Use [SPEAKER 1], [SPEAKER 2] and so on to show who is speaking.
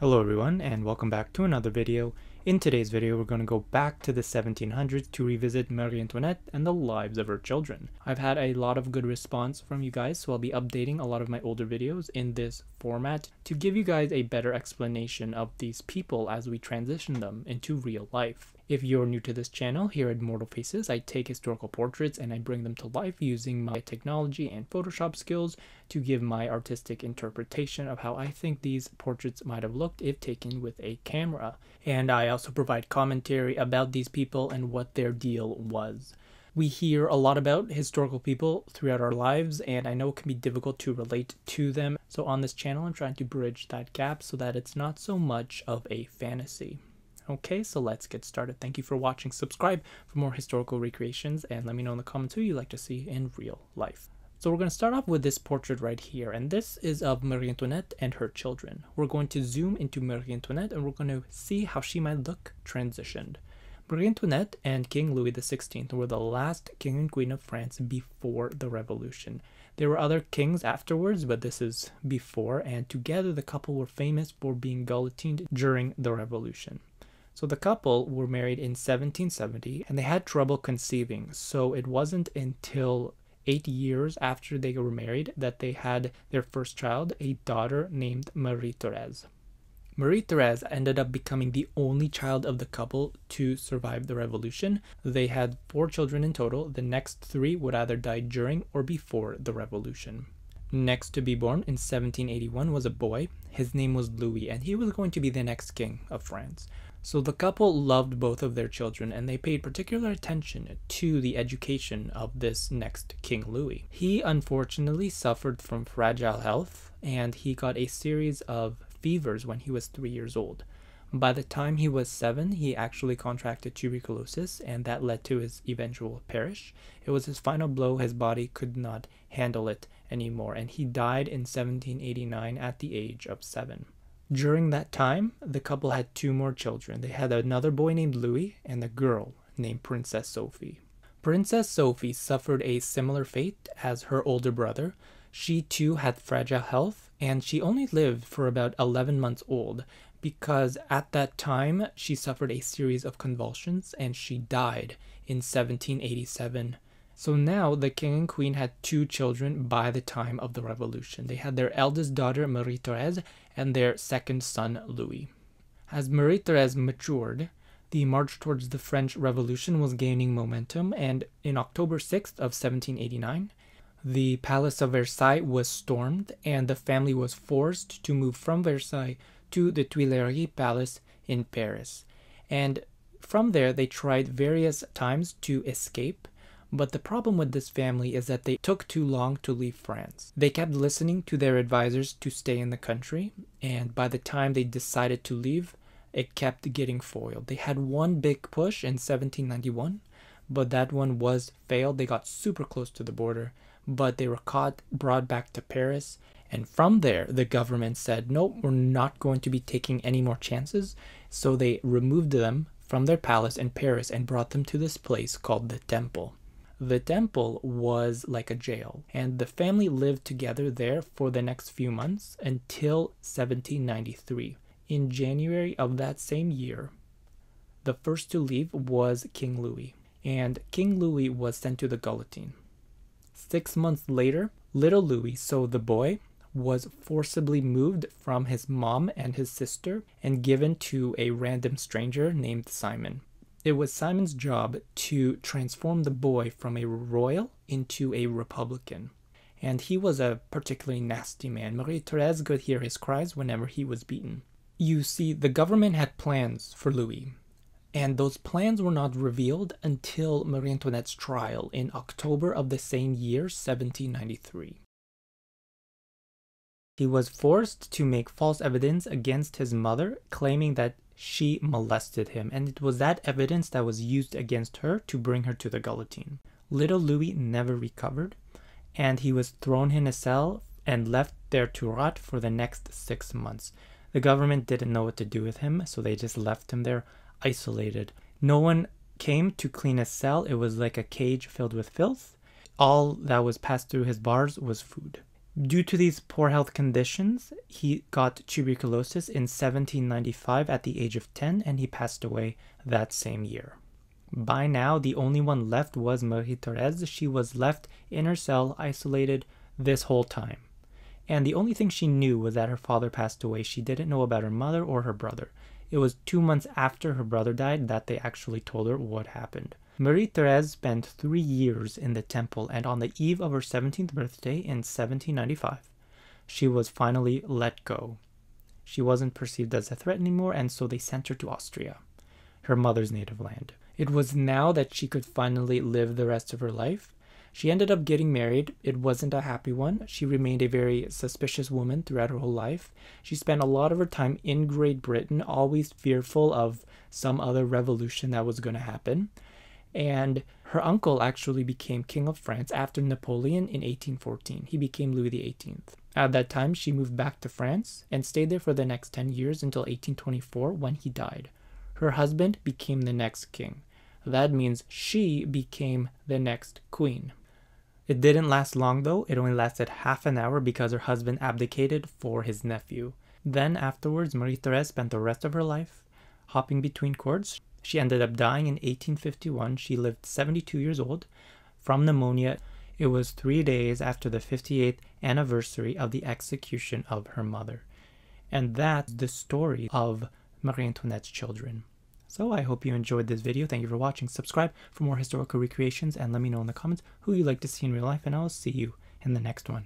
[SPEAKER 1] Hello everyone, and welcome back to another video. In today's video, we're going to go back to the 1700s to revisit Marie Antoinette and the lives of her children. I've had a lot of good response from you guys, so I'll be updating a lot of my older videos in this format to give you guys a better explanation of these people as we transition them into real life. If you're new to this channel, here at Mortal Faces, I take historical portraits and I bring them to life using my technology and Photoshop skills to give my artistic interpretation of how I think these portraits might have looked if taken with a camera. And I also provide commentary about these people and what their deal was. We hear a lot about historical people throughout our lives, and I know it can be difficult to relate to them. So on this channel, I'm trying to bridge that gap so that it's not so much of a fantasy. Okay, so let's get started. Thank you for watching. Subscribe for more historical recreations, and let me know in the comments who you'd like to see in real life. So we're going to start off with this portrait right here, and this is of Marie Antoinette and her children. We're going to zoom into Marie Antoinette, and we're going to see how she might look transitioned. Marie Antoinette and King Louis XVI were the last king and queen of France before the Revolution. There were other kings afterwards, but this is before, and together the couple were famous for being guillotined during the Revolution. So the couple were married in 1770, and they had trouble conceiving, so it wasn't until 8 years after they were married that they had their first child, a daughter named Marie Thérèse. Marie Thérèse ended up becoming the only child of the couple to survive the Revolution. They had 4 children in total. The next 3 would either die during or before the Revolution. Next to be born in 1781 was a boy. His name was Louis, and he was going to be the next king of France. So the couple loved both of their children, and they paid particular attention to the education of this next King Louis. He unfortunately suffered from fragile health, and he got a series of fevers when he was 3 years old. By the time he was 7, he actually contracted tuberculosis, and that led to his eventual perish. It was his final blow. His body could not handle it anymore, and he died in 1789 at the age of 7. During that time, the couple had 2 more children. They had another boy named Louis and a girl named Princess Sophie. Princess Sophie suffered a similar fate as her older brother. She too had fragile health, and she only lived for about 11 months old because at that time she suffered a series of convulsions and she died in 1787. So now the king and queen had 2 children by the time of the Revolution. They had their eldest daughter, Marie Thérèse, and their second son, Louis. As Marie Thérèse matured, the march towards the French Revolution was gaining momentum, and in October 6th of 1789, the Palace of Versailles was stormed, and the family was forced to move from Versailles to the Tuileries Palace in Paris. And from there, they tried various times to escape. But the problem with this family is that they took too long to leave France. They kept listening to their advisors to stay in the country, and by the time they decided to leave, it kept getting foiled. They had one big push in 1791, but that one was failed. They got super close to the border, but they were caught, brought back to Paris, and from there, the government said, nope, we're not going to be taking any more chances, so they removed them from their palace in Paris and brought them to this place called the Temple. The temple was like a jail, and the family lived together there for the next few months until 1793. In January of that same year, the first to leave was King Louis, and King Louis was sent to the guillotine. 6 months later, little Louis, so the boy, was forcibly moved from his mom and his sister and given to a random stranger named Simon. It was Simon's job to transform the boy from a royal into a republican. And he was a particularly nasty man. Marie Thérèse could hear his cries whenever he was beaten. You see, the government had plans for Louis, and those plans were not revealed until Marie Antoinette's trial in October of the same year, 1793. He was forced to make false evidence against his mother, claiming that she molested him, and it was that evidence that was used against her to bring her to the guillotine. Little Louis never recovered, and he was thrown in a cell and left there to rot for the next 6 months. The government didn't know what to do with him, so they just left him there isolated. No one came to clean his cell. It was like a cage filled with filth. All that was passed through his bars was food. Due to these poor health conditions, he got tuberculosis in 1795 at the age of 10, and he passed away that same year. By now, the only one left was Marie Thérèse. She was left in her cell, isolated this whole time. And the only thing she knew was that her father passed away. She didn't know about her mother or her brother. It was 2 months after her brother died that they actually told her what happened. Marie Thérèse spent 3 years in the temple, and on the eve of her 17th birthday in 1795, she was finally let go. She wasn't perceived as a threat anymore, and so they sent her to Austria, her mother's native land. It was now that she could finally live the rest of her life. She ended up getting married. It wasn't a happy one. She remained a very suspicious woman throughout her whole life. She spent a lot of her time in Great Britain, always fearful of some other revolution that was going to happen. And her uncle actually became King of France after Napoleon in 1814. He became Louis XVIII. At that time, she moved back to France and stayed there for the next 10 years until 1824 when he died. Her husband became the next king. That means she became the next queen. It didn't last long though. It only lasted half an hour because her husband abdicated for his nephew. Then afterwards, Marie Thérèse spent the rest of her life hopping between courts. She ended up dying in 1851. She lived 72 years old from pneumonia. It was 3 days after the 58th anniversary of the execution of her mother. And that's the story of Marie Antoinette's children. So I hope you enjoyed this video. Thank you for watching. Subscribe for more historical recreations and let me know in the comments who you'd like to see in real life, and I'll see you in the next one.